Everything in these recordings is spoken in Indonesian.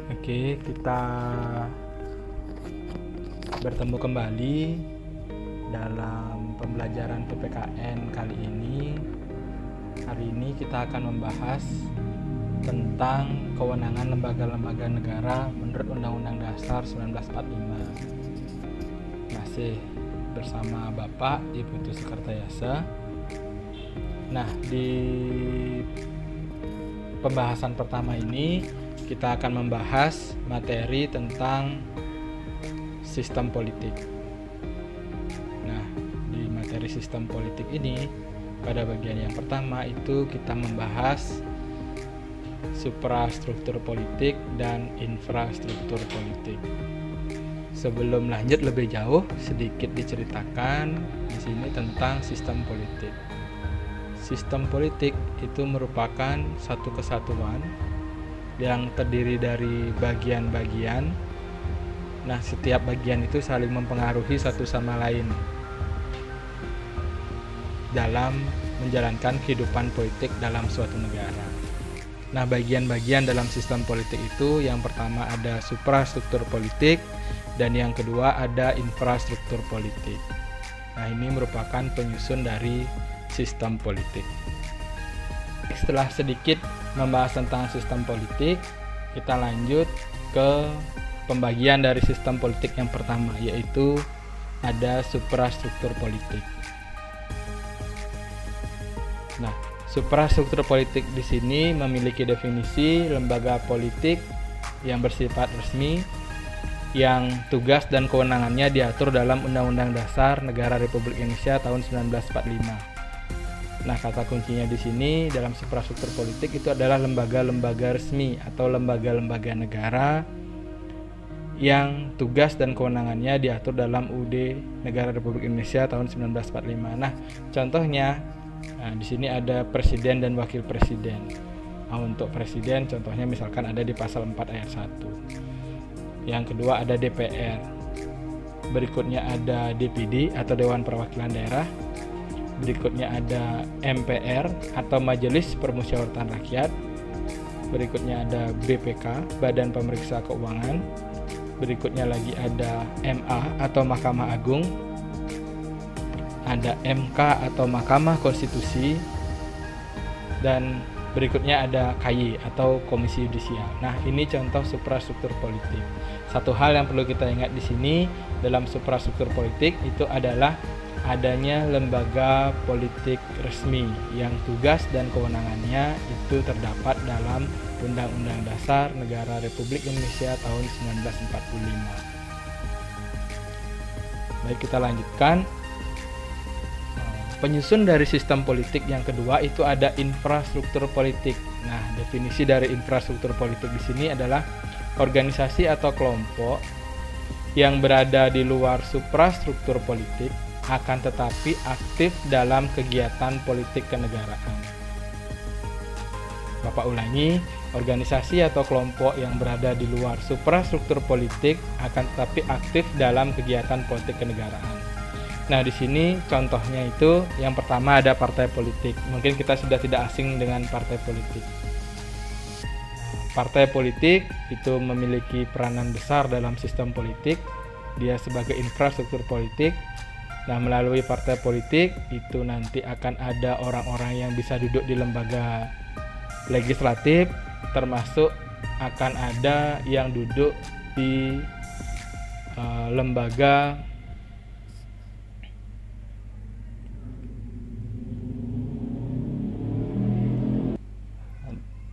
Oke, kita bertemu kembali dalam pembelajaran PPKN kali ini. Hari ini kita akan membahas tentang kewenangan lembaga-lembaga negara menurut Undang-Undang Dasar 1945. Masih bersama Bapak Ibu Putu Sekertayasa. Nah, di pembahasan pertama ini kita akan membahas materi tentang sistem politik. Nah, di materi sistem politik ini, pada bagian yang pertama itu kita membahas suprastruktur politik dan infrastruktur politik. Sebelum lanjut lebih jauh, sedikit diceritakan di sini tentang sistem politik. Sistem politik itu merupakan satu kesatuan yang terdiri dari bagian-bagian. Nah, setiap bagian itu saling mempengaruhi satu sama lain dalam menjalankan kehidupan politik dalam suatu negara. Nah, bagian-bagian dalam sistem politik itu yang pertama ada suprastruktur politik dan yang kedua ada infrastruktur politik. Nah, ini merupakan penyusun dari sistem politik. Setelah sedikit membahas tentang sistem politik, kita lanjut ke pembagian dari sistem politik yang pertama, yaitu ada suprastruktur politik. Nah, suprastruktur politik di sini memiliki definisi lembaga politik yang bersifat resmi, yang tugas dan kewenangannya diatur dalam Undang-Undang Dasar Negara Republik Indonesia tahun 1945. Nah, kata kuncinya di sini dalam suprastruktur politik itu adalah lembaga-lembaga resmi atau lembaga-lembaga negara yang tugas dan kewenangannya diatur dalam UUD Negara Republik Indonesia tahun 1945. Nah, contohnya di sini ada presiden dan wakil presiden. Nah, untuk presiden contohnya misalkan ada di pasal 4 ayat 1. Yang kedua ada DPR. Berikutnya ada DPD atau Dewan Perwakilan Daerah. Berikutnya ada MPR atau Majelis Permusyawaratan Rakyat. Berikutnya ada BPK, Badan Pemeriksa Keuangan. Berikutnya lagi ada MA atau Mahkamah Agung. Ada MK atau Mahkamah Konstitusi. Dan berikutnya ada KY atau Komisi Yudisial. Nah, ini contoh suprastruktur politik. Satu hal yang perlu kita ingat di sini dalam suprastruktur politik itu adalah adanya lembaga politik resmi yang tugas dan kewenangannya itu terdapat dalam Undang-Undang Dasar Negara Republik Indonesia tahun 1945. Baik, kita lanjutkan. Penyusun dari sistem politik yang kedua itu ada infrastruktur politik. Nah, definisi dari infrastruktur politik di sini adalah organisasi atau kelompok yang berada di luar suprastruktur politik akan tetapi aktif dalam kegiatan politik kenegaraan. Bapak ulangi, organisasi atau kelompok yang berada di luar suprastruktur politik akan tetapi aktif dalam kegiatan politik kenegaraan. Nah, di sini contohnya itu yang pertama ada partai politik. Mungkin kita sudah tidak asing dengan partai politik. Partai politik itu memiliki peranan besar dalam sistem politik. Dia sebagai infrastruktur politik. Nah, melalui partai politik itu nanti akan ada orang-orang yang bisa duduk di lembaga legislatif, termasuk akan ada yang duduk di lembaga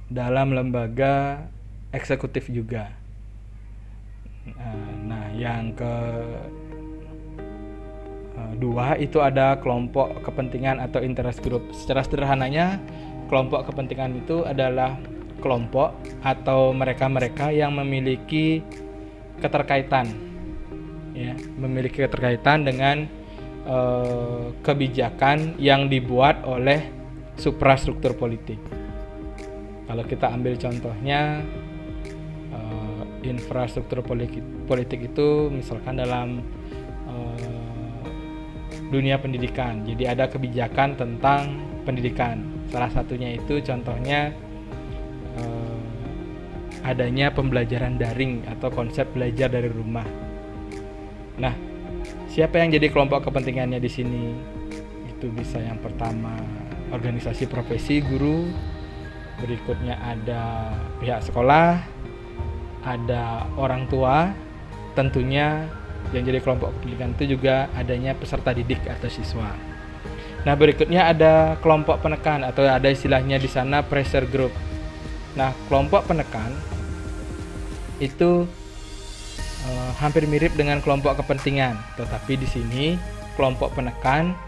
dalam lembaga eksekutif juga. Nah, yang kedua itu ada kelompok kepentingan atau interest group. Secara sederhananya, kelompok kepentingan itu adalah kelompok atau mereka-mereka yang memiliki keterkaitan, ya, memiliki keterkaitan dengan kebijakan yang dibuat oleh suprastruktur politik. Kalau kita ambil contohnya infrastruktur politik itu misalkan dalam dunia pendidikan. Jadi ada kebijakan tentang pendidikan. Salah satunya itu contohnya adanya pembelajaran daring atau konsep belajar dari rumah. Nah, siapa yang jadi kelompok kepentingannya di sini? Itu bisa yang pertama organisasi profesi guru, berikutnya ada pihak sekolah, ada orang tua, tentunya yang jadi kelompok kepentingan itu juga adanya peserta didik atau siswa. Nah, berikutnya ada kelompok penekan atau ada istilahnya di sana pressure group. Nah, kelompok penekan itu hampir mirip dengan kelompok kepentingan, tetapi di sini kelompok penekan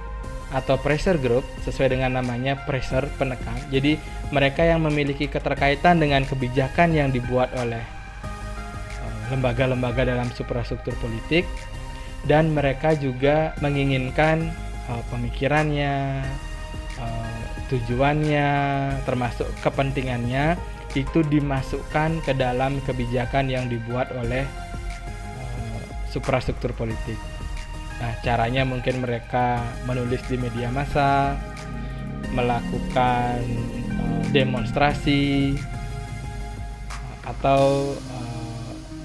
atau pressure group sesuai dengan namanya pressure penekan. Jadi mereka yang memiliki keterkaitan dengan kebijakan yang dibuat oleh lembaga-lembaga dalam suprastruktur politik, dan mereka juga menginginkan pemikirannya, tujuannya, termasuk kepentingannya itu dimasukkan ke dalam kebijakan yang dibuat oleh suprastruktur politik. Nah, caranya mungkin mereka menulis di media massa, melakukan demonstrasi, atau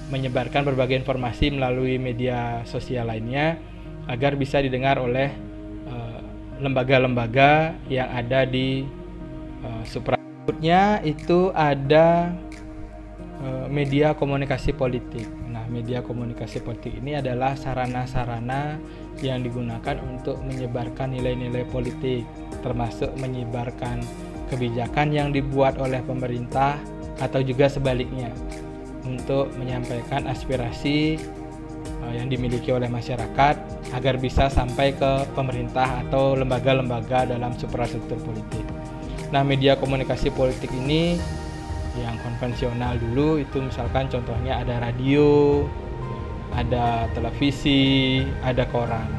menyebarkan berbagai informasi melalui media sosial lainnya agar bisa didengar oleh lembaga-lembaga yang ada di suprastruktur. Berikutnya itu ada media komunikasi politik. Nah, media komunikasi politik ini adalah sarana-sarana yang digunakan untuk menyebarkan nilai-nilai politik, termasuk menyebarkan kebijakan yang dibuat oleh pemerintah atau juga sebaliknya, untuk menyampaikan aspirasi yang dimiliki oleh masyarakat agar bisa sampai ke pemerintah atau lembaga-lembaga dalam suprastruktur politik. Nah, media komunikasi politik ini yang konvensional dulu itu misalkan contohnya ada radio, ada televisi, ada koran.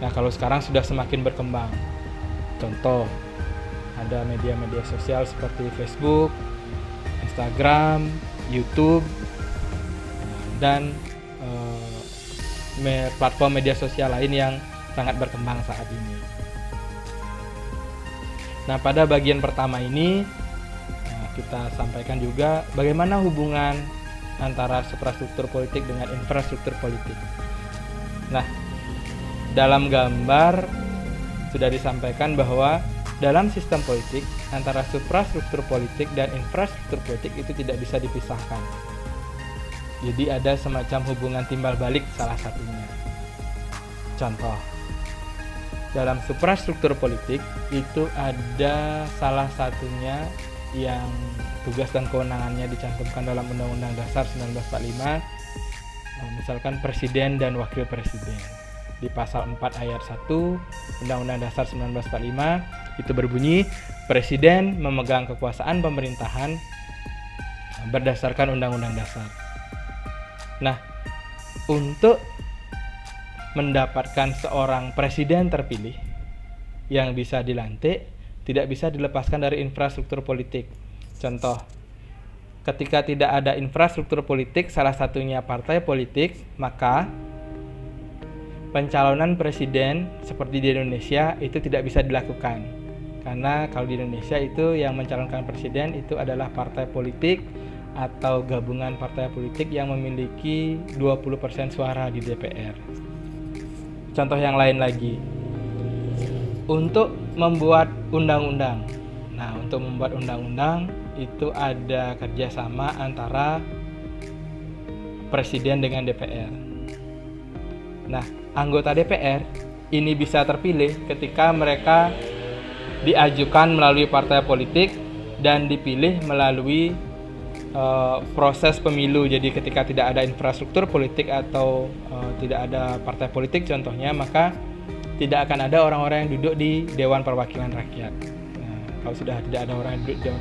Nah, kalau sekarang sudah semakin berkembang. Contoh, ada media-media sosial seperti Facebook, Instagram, YouTube, dan platform media sosial lain yang sangat berkembang saat ini. Nah, pada bagian pertama ini kita sampaikan juga bagaimana hubungan antara suprastruktur politik dengan infrastruktur politik. Nah, dalam gambar sudah disampaikan bahwa dalam sistem politik antara suprastruktur politik dan infrastruktur politik itu tidak bisa dipisahkan. Jadi ada semacam hubungan timbal balik salah satunya. Contoh, dalam suprastruktur politik itu ada salah satunya yang tugas dan kewenangannya dicantumkan dalam Undang-Undang Dasar 1945, misalkan Presiden dan Wakil Presiden. Di pasal 4 ayat 1 Undang-Undang Dasar 1945 itu berbunyi, Presiden memegang kekuasaan pemerintahan berdasarkan Undang-Undang Dasar. Nah, untuk mendapatkan seorang presiden terpilih yang bisa dilantik, tidak bisa dilepaskan dari infrastruktur politik. Contoh, ketika tidak ada infrastruktur politik, salah satunya partai politik, maka pencalonan presiden seperti di Indonesia itu tidak bisa dilakukan. Karena kalau di Indonesia itu yang mencalonkan presiden itu adalah partai politik atau gabungan partai politik yang memiliki 20% suara di DPR. Contoh yang lain lagi, untuk membuat undang-undang. Nah, untuk membuat undang-undang itu ada kerjasama antara presiden dengan DPR. Nah, anggota DPR ini bisa terpilih ketika mereka diajukan melalui partai politik dan dipilih melalui proses pemilu. Jadi ketika tidak ada infrastruktur politik atau tidak ada partai politik contohnya, maka tidak akan ada orang-orang yang duduk di Dewan Perwakilan Rakyat. Nah, kalau sudah tidak ada orang yang duduk di Dewan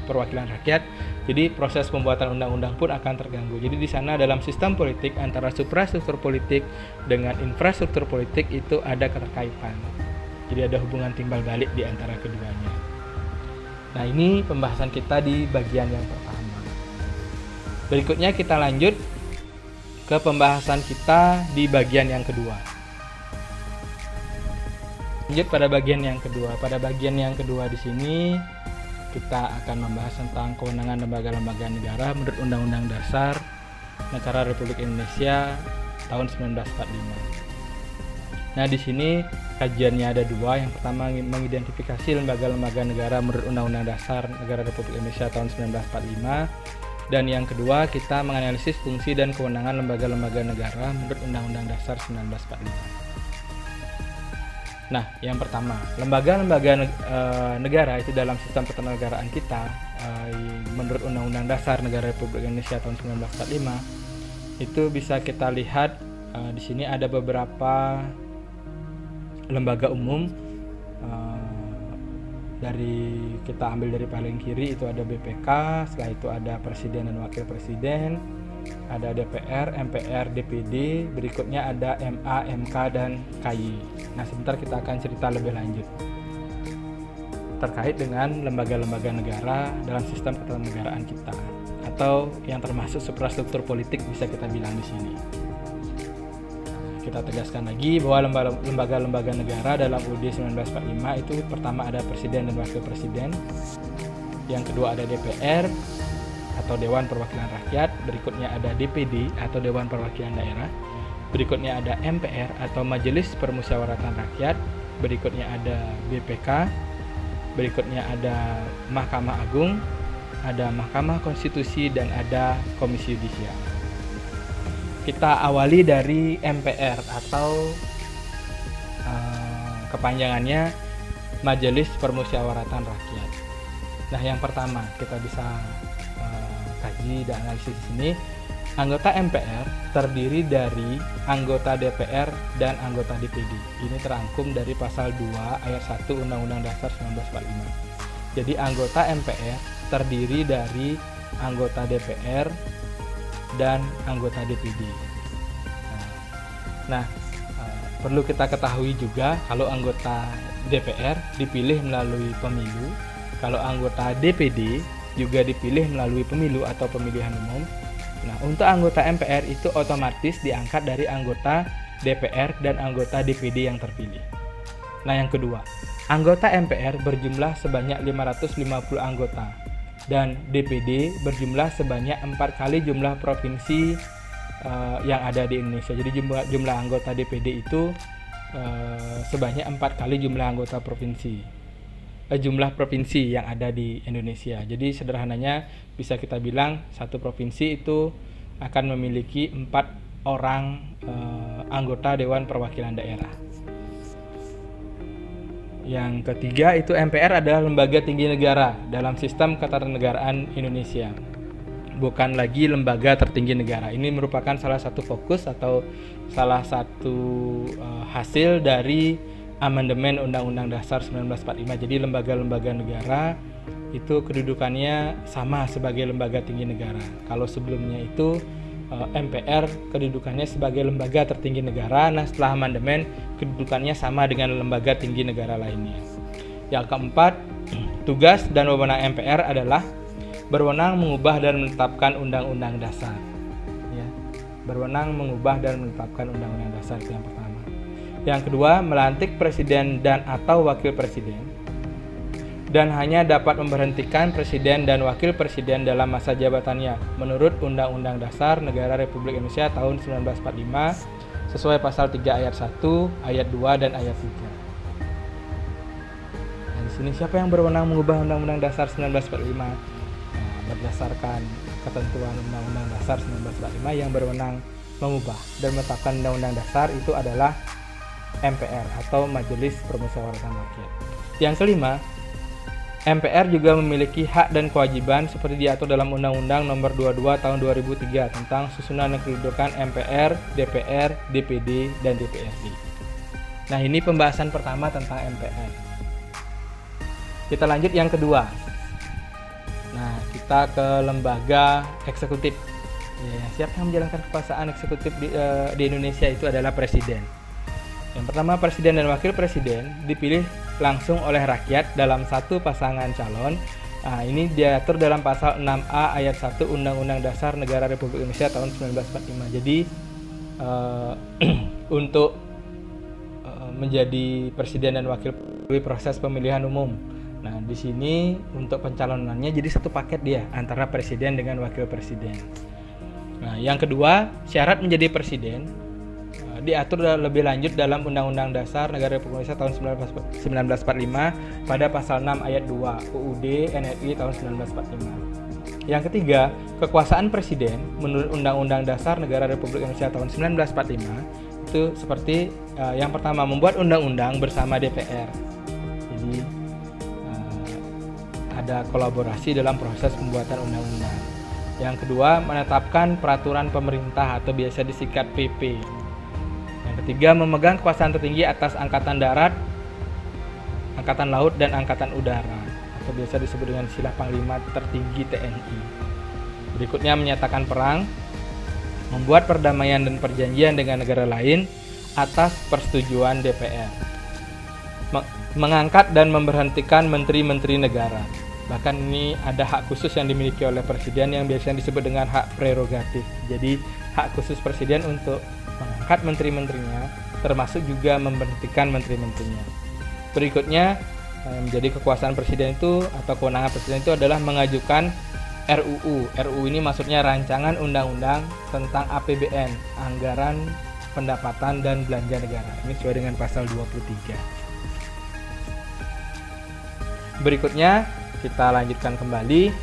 Perwakilan Rakyat, jadi proses pembuatan undang-undang pun akan terganggu. Jadi di sana dalam sistem politik antara suprastruktur politik dengan infrastruktur politik itu ada keterkaitan. Jadi ada hubungan timbal balik di antara keduanya. Nah, ini pembahasan kita di bagian yang pertama. Berikutnya kita lanjut ke pembahasan kita di bagian yang kedua. Lanjut pada bagian yang kedua. Pada bagian yang kedua di sini kita akan membahas tentang kewenangan lembaga-lembaga negara menurut Undang-Undang Dasar Negara Republik Indonesia tahun 1945. Nah, di sini kajiannya ada dua. Yang pertama mengidentifikasi lembaga-lembaga negara menurut Undang-Undang Dasar Negara Republik Indonesia tahun 1945. Dan yang kedua, kita menganalisis fungsi dan kewenangan lembaga-lembaga negara menurut Undang-Undang Dasar 1945. Nah, yang pertama, lembaga-lembaga negara itu dalam sistem ketatanegaraan kita menurut Undang-Undang Dasar Negara Republik Indonesia tahun 1945 itu bisa kita lihat di sini ada beberapa lembaga umum. Dari kita ambil dari paling kiri itu ada BPK, setelah itu ada Presiden dan Wakil Presiden, ada DPR, MPR, DPD, berikutnya ada MA, MK, dan KY. Nah, sebentar kita akan cerita lebih lanjut terkait dengan lembaga-lembaga negara dalam sistem ketatanegaraan kita, atau yang termasuk suprastruktur politik bisa kita bilang di sini. Kita tegaskan lagi bahwa lembaga-lembaga negara dalam UUD 1945 itu pertama ada Presiden dan Wakil Presiden, yang kedua ada DPR atau Dewan Perwakilan Rakyat, berikutnya ada DPD atau Dewan Perwakilan Daerah, berikutnya ada MPR atau Majelis Permusyawaratan Rakyat, berikutnya ada BPK, berikutnya ada Mahkamah Agung, ada Mahkamah Konstitusi, dan ada Komisi Yudisial. Kita awali dari MPR atau kepanjangannya Majelis Permusyawaratan Rakyat. Nah, yang pertama kita bisa kaji dan analisis di sini. Anggota MPR terdiri dari anggota DPR dan anggota DPD. Ini terangkum dari pasal 2 ayat 1 Undang-Undang Dasar 1945. Jadi anggota MPR terdiri dari anggota DPR dan anggota DPD. Nah, perlu kita ketahui juga kalau anggota DPR dipilih melalui pemilu, kalau anggota DPD juga dipilih melalui pemilu atau pemilihan umum. Nah, untuk anggota MPR itu otomatis diangkat dari anggota DPR dan anggota DPD yang terpilih. Nah, yang kedua, anggota MPR berjumlah sebanyak 550 anggota dan DPD berjumlah sebanyak 4 kali jumlah provinsi yang ada di Indonesia. Jadi jumlah anggota DPD itu sebanyak 4 kali jumlah anggota jumlah provinsi yang ada di Indonesia. Jadi sederhananya bisa kita bilang satu provinsi itu akan memiliki 4 orang anggota Dewan Perwakilan Daerah. Yang ketiga itu MPR adalah lembaga tinggi negara dalam sistem ketatanegaraan Indonesia, bukan lagi lembaga tertinggi negara. Ini merupakan salah satu fokus atau salah satu hasil dari amandemen Undang-Undang Dasar 1945. Jadi lembaga-lembaga negara itu kedudukannya sama sebagai lembaga tinggi negara. Kalau sebelumnya itu MPR kedudukannya sebagai lembaga tertinggi negara. Nah, setelah amandemen kedudukannya sama dengan lembaga tinggi negara lainnya. Yang keempat, tugas dan wewenang MPR adalah berwenang mengubah dan menetapkan undang-undang dasar. Ya, berwenang mengubah dan menetapkan undang-undang dasar itu yang pertama. Yang kedua, melantik presiden dan atau wakil presiden, dan hanya dapat memberhentikan presiden dan wakil presiden dalam masa jabatannya menurut Undang-Undang Dasar Negara Republik Indonesia tahun 1945 sesuai pasal 3 ayat 1, ayat 2 dan ayat 3. Nah, di sini siapa yang berwenang mengubah Undang-Undang Dasar 1945? Nah, berdasarkan ketentuan Undang-Undang Dasar 1945 yang berwenang mengubah dan menetapkan Undang-Undang Dasar itu adalah MPR atau Majelis Permusyawaratan Rakyat. Yang kelima, MPR juga memiliki hak dan kewajiban seperti diatur dalam Undang-Undang Nomor 22 Tahun 2003 tentang susunan dan kedudukan MPR, DPR, DPD, dan DPRD. Nah, ini pembahasan pertama tentang MPR. Kita lanjut yang kedua. Nah, kita ke lembaga eksekutif. Ya, siapa yang menjalankan kekuasaan eksekutif di Indonesia itu adalah Presiden. Yang pertama, presiden dan wakil presiden dipilih langsung oleh rakyat dalam satu pasangan calon. Nah, ini diatur dalam pasal 6A ayat 1 Undang-Undang Dasar Negara Republik Indonesia tahun 1945. Jadi untuk menjadi presiden dan wakil melalui proses pemilihan umum. Nah, di sini untuk pencalonannya jadi satu paket dia antara presiden dengan wakil presiden. Nah, yang kedua, syarat menjadi presiden diatur lebih lanjut dalam Undang-Undang Dasar Negara Republik Indonesia tahun 1945 pada pasal 6 ayat 2 UUD NRI tahun 1945. Yang ketiga, kekuasaan presiden menurut Undang-Undang Dasar Negara Republik Indonesia tahun 1945 itu seperti yang pertama, membuat undang-undang bersama DPR. Jadi ada kolaborasi dalam proses pembuatan undang-undang. Yang kedua, menetapkan peraturan pemerintah atau biasa disingkat PP. Yang ketiga, memegang kekuasaan tertinggi atas angkatan darat, angkatan laut, dan angkatan udara atau biasa disebut dengan istilah Panglima Tertinggi TNI. Berikutnya, menyatakan perang, membuat perdamaian dan perjanjian dengan negara lain atas persetujuan DPR, mengangkat dan memberhentikan menteri-menteri negara. Bahkan ini ada hak khusus yang dimiliki oleh presiden yang biasanya disebut dengan hak prerogatif. Jadi hak khusus presiden untuk mengangkat menteri-menterinya, termasuk juga memberhentikan menteri-menterinya. Berikutnya, menjadi kekuasaan presiden itu atau kewenangan presiden itu adalah mengajukan RUU. RUU ini maksudnya rancangan undang-undang tentang APBN, anggaran pendapatan dan belanja negara. Ini sesuai dengan pasal 23. Berikutnya kita lanjutkan kembali.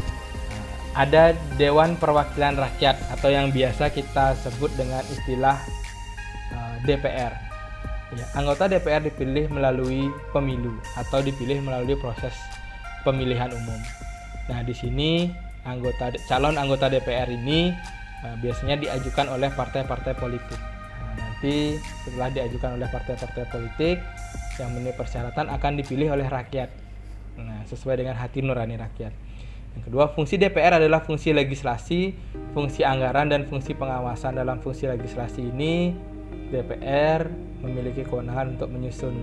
Ada Dewan Perwakilan Rakyat atau yang biasa kita sebut dengan istilah DPR. Ya, anggota DPR dipilih melalui pemilu atau dipilih melalui proses pemilihan umum. Nah, di sini calon anggota DPR ini biasanya diajukan oleh partai-partai politik. Nah, nanti setelah diajukan oleh partai-partai politik yang memenuhi persyaratan akan dipilih oleh rakyat. Nah, sesuai dengan hati nurani rakyat. Yang kedua, fungsi DPR adalah fungsi legislasi, fungsi anggaran, dan fungsi pengawasan. Dalam fungsi legislasi ini, DPR memiliki kewenangan untuk menyusun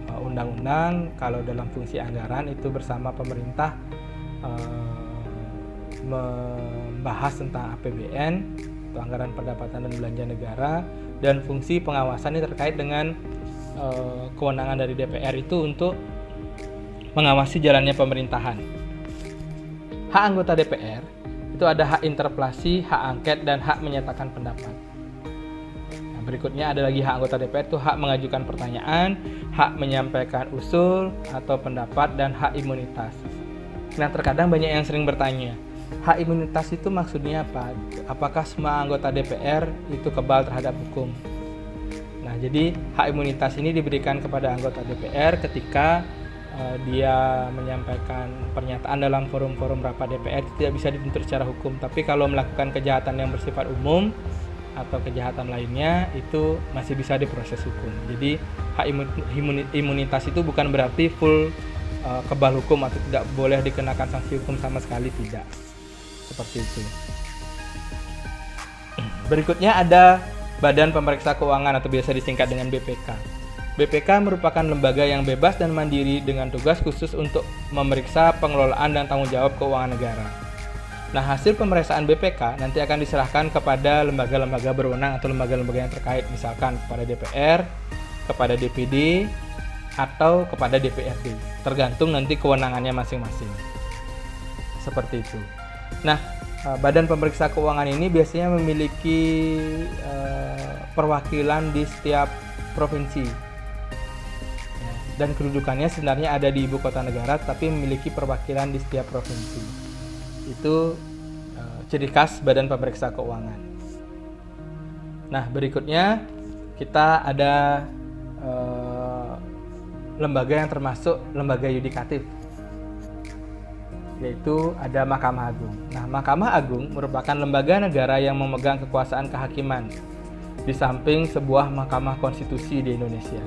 undang-undang. Kalau dalam fungsi anggaran itu bersama pemerintah membahas tentang APBN atau anggaran pendapatan dan belanja negara. Dan fungsi pengawasan ini terkait dengan kewenangan dari DPR itu untuk mengawasi jalannya pemerintahan. Hak anggota DPR itu ada hak interpelasi, hak angket, dan hak menyatakan pendapat. Nah, berikutnya ada lagi hak anggota DPR itu hak mengajukan pertanyaan, hak menyampaikan usul atau pendapat, dan hak imunitas. Nah, terkadang banyak yang sering bertanya, hak imunitas itu maksudnya apa? Apakah semua anggota DPR itu kebal terhadap hukum? Nah, jadi hak imunitas ini diberikan kepada anggota DPR ketika dia menyampaikan pernyataan dalam forum-forum rapat DPR tidak bisa dituntut secara hukum, tapi kalau melakukan kejahatan yang bersifat umum atau kejahatan lainnya itu masih bisa diproses hukum. Jadi hak imunitas itu bukan berarti full kebal hukum atau tidak boleh dikenakan sanksi hukum sama sekali, tidak. Seperti itu. Berikutnya ada Badan Pemeriksa Keuangan atau biasa disingkat dengan BPK. BPK merupakan lembaga yang bebas dan mandiri dengan tugas khusus untuk memeriksa pengelolaan dan tanggung jawab keuangan negara. Nah, hasil pemeriksaan BPK nanti akan diserahkan kepada lembaga-lembaga berwenang atau lembaga-lembaga yang terkait, misalkan kepada DPR, kepada DPD, atau kepada DPRD, tergantung nanti kewenangannya masing-masing. Seperti itu. Nah, Badan Pemeriksa Keuangan ini biasanya memiliki perwakilan di setiap provinsi. Dan kedudukannya sebenarnya ada di ibu kota negara, tapi memiliki perwakilan di setiap provinsi. Itu ciri khas Badan Pemeriksa Keuangan. Nah, berikutnya kita ada lembaga yang termasuk lembaga yudikatif, yaitu ada Mahkamah Agung. Nah, Mahkamah Agung merupakan lembaga negara yang memegang kekuasaan kehakiman di samping sebuah mahkamah konstitusi di Indonesia.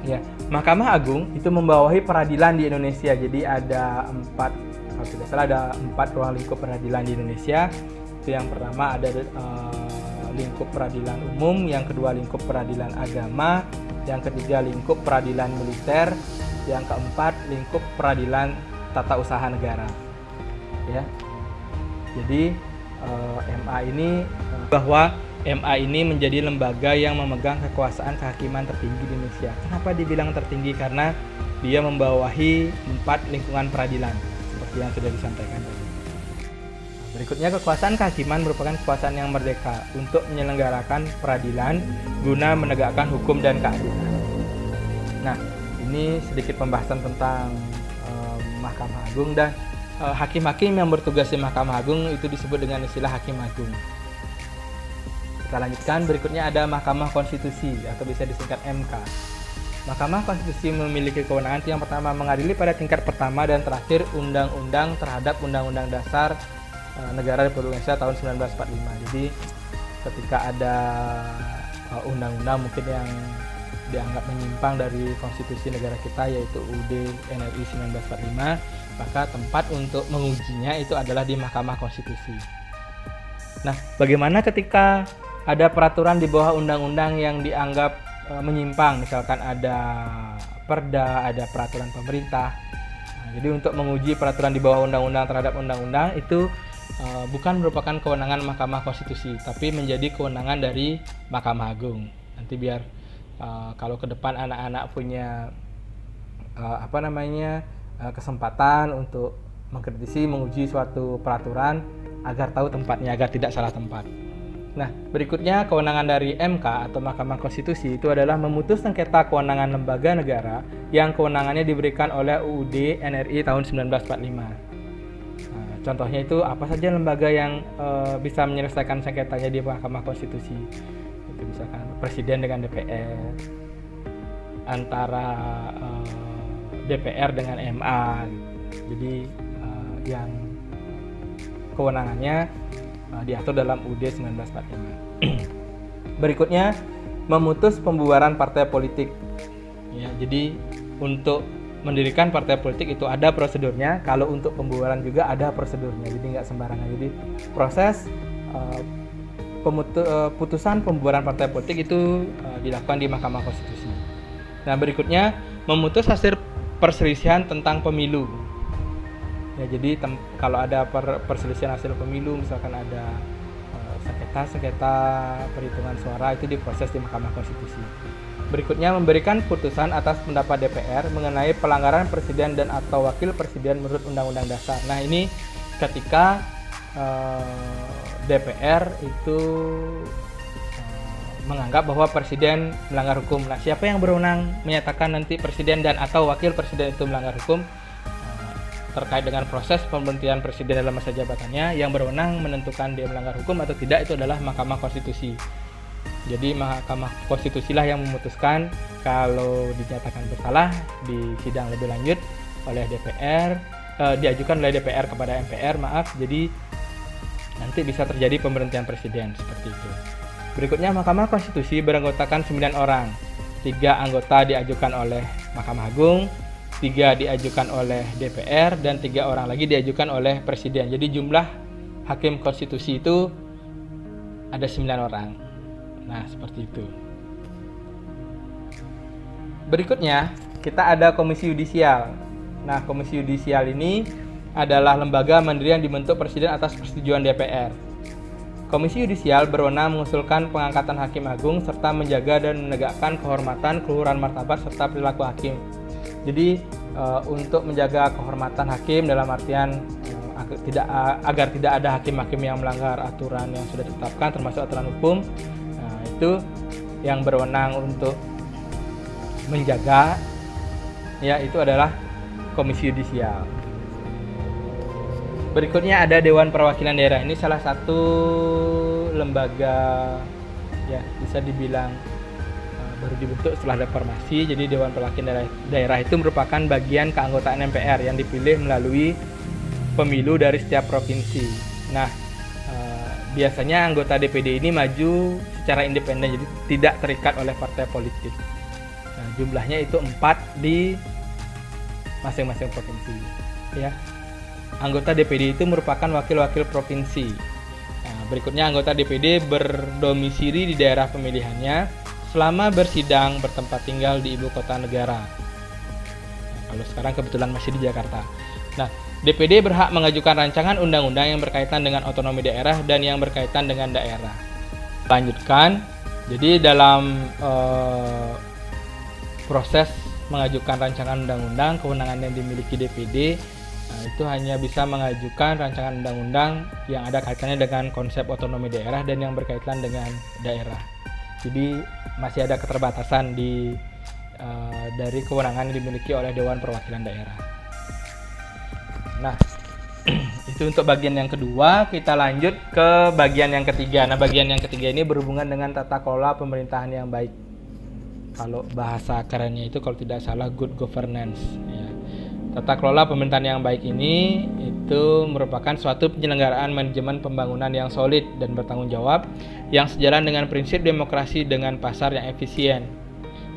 Ya, Mahkamah Agung itu membawahi peradilan di Indonesia. Jadi ada 4, kalau tidak salah ada 4 ruang lingkup peradilan di Indonesia. Itu yang pertama ada lingkup peradilan umum, yang kedua lingkup peradilan agama, yang ketiga lingkup peradilan militer, yang keempat lingkup peradilan tata usaha negara. Ya, jadi MA ini menjadi lembaga yang memegang kekuasaan kehakiman tertinggi di Indonesia. Kenapa dibilang tertinggi? Karena dia membawahi 4 lingkungan peradilan seperti yang sudah disampaikan tadi. Berikutnya, kekuasaan kehakiman merupakan kekuasaan yang merdeka untuk menyelenggarakan peradilan guna menegakkan hukum dan keadilan. Nah, ini sedikit pembahasan tentang Mahkamah Agung dan hakim-hakim yang bertugas di Mahkamah Agung itu disebut dengan istilah hakim agung. Kita lanjutkan, berikutnya ada Mahkamah Konstitusi atau bisa disingkat MK. Mahkamah Konstitusi memiliki kewenangan yang pertama mengadili pada tingkat pertama dan terakhir undang-undang terhadap Undang-Undang Dasar Negara Republik Indonesia tahun 1945. Jadi ketika ada undang-undang mungkin yang dianggap menyimpang dari konstitusi negara kita, yaitu UUD NRI 1945, maka tempat untuk mengujinya itu adalah di Mahkamah Konstitusi. Nah, bagaimana ketika ada peraturan di bawah undang-undang yang dianggap menyimpang, misalkan ada perda, ada peraturan pemerintah. Nah, jadi untuk menguji peraturan di bawah undang-undang terhadap undang-undang itu bukan merupakan kewenangan Mahkamah Konstitusi, tapi menjadi kewenangan dari Mahkamah Agung. Nanti biar kalau ke depan anak-anak punya kesempatan untuk mengkritisi, menguji suatu peraturan agar tahu tempatnya, agar tidak salah tempat. Nah, berikutnya kewenangan dari MK atau Mahkamah Konstitusi itu adalah memutus sengketa kewenangan lembaga negara yang kewenangannya diberikan oleh UUD NRI tahun 1945. Contohnya itu apa saja lembaga yang bisa menyelesaikan sengketanya di Mahkamah Konstitusi. Itu misalkan Presiden dengan DPR, antara DPR dengan MA. Jadi yang kewenangannya diatur dalam UUD 1945. Berikutnya, memutus pembubaran partai politik. Ya, jadi untuk mendirikan partai politik itu ada prosedurnya, kalau untuk pembubaran juga ada prosedurnya, jadi nggak sembarangan. Jadi proses putusan pembubaran partai politik itu dilakukan di Mahkamah Konstitusi. Nah, berikutnya memutus hasil perselisihan tentang pemilu. Ya, jadi kalau ada perselisihan hasil pemilu, misalkan ada sengketa perhitungan suara, itu diproses di Mahkamah Konstitusi. Berikutnya, memberikan putusan atas pendapat DPR mengenai pelanggaran presiden dan atau wakil presiden menurut Undang-Undang Dasar. Nah, ini ketika DPR itu menganggap bahwa presiden melanggar hukum. Nah, siapa yang berwenang menyatakan nanti presiden dan atau wakil presiden itu melanggar hukum? Terkait dengan proses pemberhentian presiden dalam masa jabatannya, yang berwenang menentukan dia melanggar hukum atau tidak itu adalah Mahkamah Konstitusi. Jadi Mahkamah Konstitusi lah yang memutuskan kalau dinyatakan bersalah di sidang lebih lanjut oleh DPR, diajukan oleh DPR kepada MPR, jadi nanti bisa terjadi pemberhentian presiden seperti itu. Berikutnya, Mahkamah Konstitusi beranggotakan 9 orang. 3 anggota diajukan oleh Mahkamah Agung, 3 diajukan oleh DPR, dan 3 orang lagi diajukan oleh Presiden. Jadi jumlah hakim konstitusi itu ada 9 orang. Nah, seperti itu. Berikutnya, kita ada Komisi Yudisial. Nah, Komisi Yudisial ini adalah lembaga mandiri yang dibentuk Presiden atas persetujuan DPR. Komisi Yudisial berwenang mengusulkan pengangkatan hakim agung serta menjaga dan menegakkan kehormatan, keluhuran martabat serta perilaku hakim. Jadi untuk menjaga kehormatan hakim dalam artian agar tidak ada hakim-hakim yang melanggar aturan yang sudah ditetapkan termasuk aturan hukum, itu yang berwenang untuk menjaga, ya, itu adalah Komisi Yudisial. Berikutnya ada Dewan Perwakilan Daerah. Ini salah satu lembaga, ya, bisa dibilang baru dibentuk setelah reformasi. Jadi Dewan Perwakilan Daerah itu merupakan bagian keanggotaan MPR yang dipilih melalui pemilu dari setiap provinsi. Nah, biasanya anggota DPD ini maju secara independen, jadi tidak terikat oleh partai politik. Nah, jumlahnya itu 4 di masing-masing provinsi. Ya, anggota DPD itu merupakan wakil-wakil provinsi. Nah, berikutnya, anggota DPD berdomisili di daerah pemilihannya selama bersidang bertempat tinggal di ibu kota negara. Nah, kalau sekarang kebetulan masih di Jakarta. Nah, DPD berhak mengajukan rancangan undang-undang yang berkaitan dengan otonomi daerah dan yang berkaitan dengan daerah. Lanjutkan, jadi dalam proses mengajukan rancangan undang-undang, kewenangan yang dimiliki DPD itu hanya bisa mengajukan rancangan undang-undang yang ada kaitannya dengan konsep otonomi daerah dan yang berkaitan dengan daerah. Jadi masih ada keterbatasan dari kewenangan yang dimiliki oleh Dewan Perwakilan Daerah. Nah, itu untuk bagian yang kedua. Kita lanjut ke bagian yang ketiga. Nah, bagian yang ketiga ini berhubungan dengan tata kelola pemerintahan yang baik. Kalau bahasa kerennya itu kalau tidak salah good governance. Ya. Tata kelola pemerintahan yang baik ini itu merupakan suatu penyelenggaraan manajemen pembangunan yang solid dan bertanggung jawab yang sejalan dengan prinsip demokrasi dengan pasar yang efisien,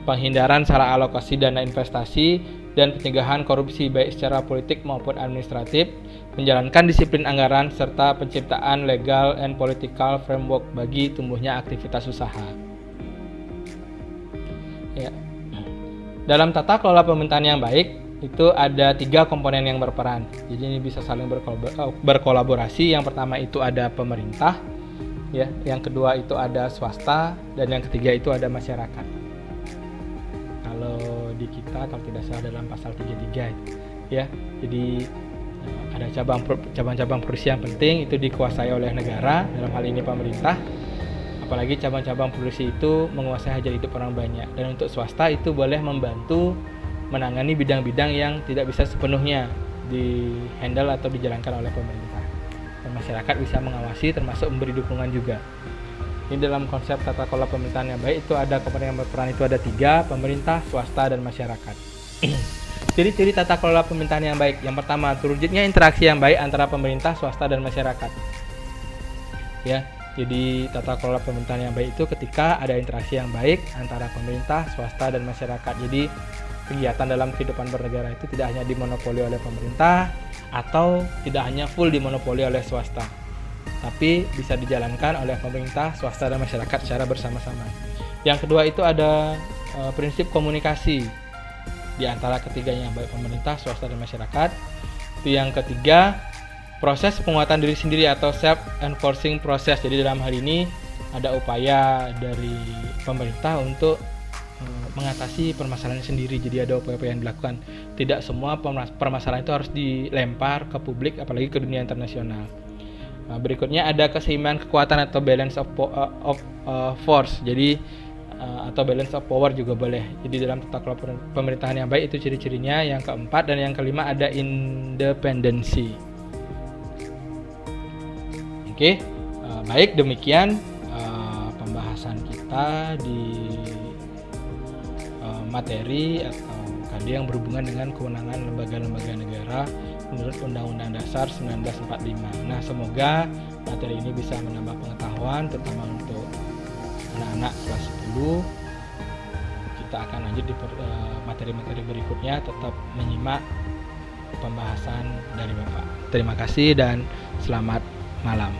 penghindaran salah alokasi dana investasi, dan pencegahan korupsi baik secara politik maupun administratif, menjalankan disiplin anggaran, serta penciptaan legal and political framework bagi tumbuhnya aktivitas usaha. Ya. Dalam tata kelola pemerintahan yang baik, itu ada 3 komponen yang berperan. Jadi ini bisa saling berkolaborasi. Yang pertama itu ada pemerintah, ya. Yang kedua itu ada swasta, dan yang ketiga itu ada masyarakat. Kalau di kita kalau tidak salah dalam pasal 33 ya. Jadi ada cabang-cabang produksi yang penting itu dikuasai oleh negara, dalam hal ini pemerintah. Apalagi cabang-cabang produksi itu menguasai hajat hidup orang banyak. Dan untuk swasta itu boleh membantu menangani bidang-bidang yang tidak bisa sepenuhnya di-handle atau dijalankan oleh pemerintah. Dan masyarakat bisa mengawasi termasuk memberi dukungan juga. Ini dalam konsep tata kelola pemerintahan yang baik itu ada komponen yang berperan itu ada 3, pemerintah, swasta, dan masyarakat. Ciri-ciri tata kelola pemerintahan yang baik. Yang pertama, terwujudnya interaksi yang baik antara pemerintah, swasta, dan masyarakat. Ya, jadi tata kelola pemerintahan yang baik itu ketika ada interaksi yang baik antara pemerintah, swasta, dan masyarakat. Jadi kegiatan dalam kehidupan bernegara itu tidak hanya dimonopoli oleh pemerintah atau tidak hanya full dimonopoli oleh swasta, tapi bisa dijalankan oleh pemerintah, swasta, dan masyarakat secara bersama-sama. Yang kedua itu ada prinsip komunikasi di antara ketiganya, baik pemerintah, swasta, dan masyarakat. Itu yang ketiga, proses penguatan diri sendiri atau self-enforcing process. Jadi dalam hal ini ada upaya dari pemerintah untuk mengatasi permasalahan sendiri. Jadi ada upaya-upaya yang dilakukan. Tidak semua permasalahan itu harus dilempar ke publik, apalagi ke dunia internasional. Berikutnya ada keseimbangan kekuatan atau balance of force. Jadi atau balance of power juga boleh. Jadi dalam tata kelola pemerintahan yang baik itu ciri-cirinya. Yang keempat dan yang kelima ada independensi. Oke, baik demikian pembahasan kita di materi atau KD yang berhubungan dengan kewenangan lembaga-lembaga negara menurut Undang-Undang Dasar 1945. Nah, semoga materi ini bisa menambah pengetahuan terutama untuk anak-anak kelas 10. Kita akan lanjut di materi-materi berikutnya. Tetap menyimak pembahasan dari Bapak. Terima kasih dan selamat malam.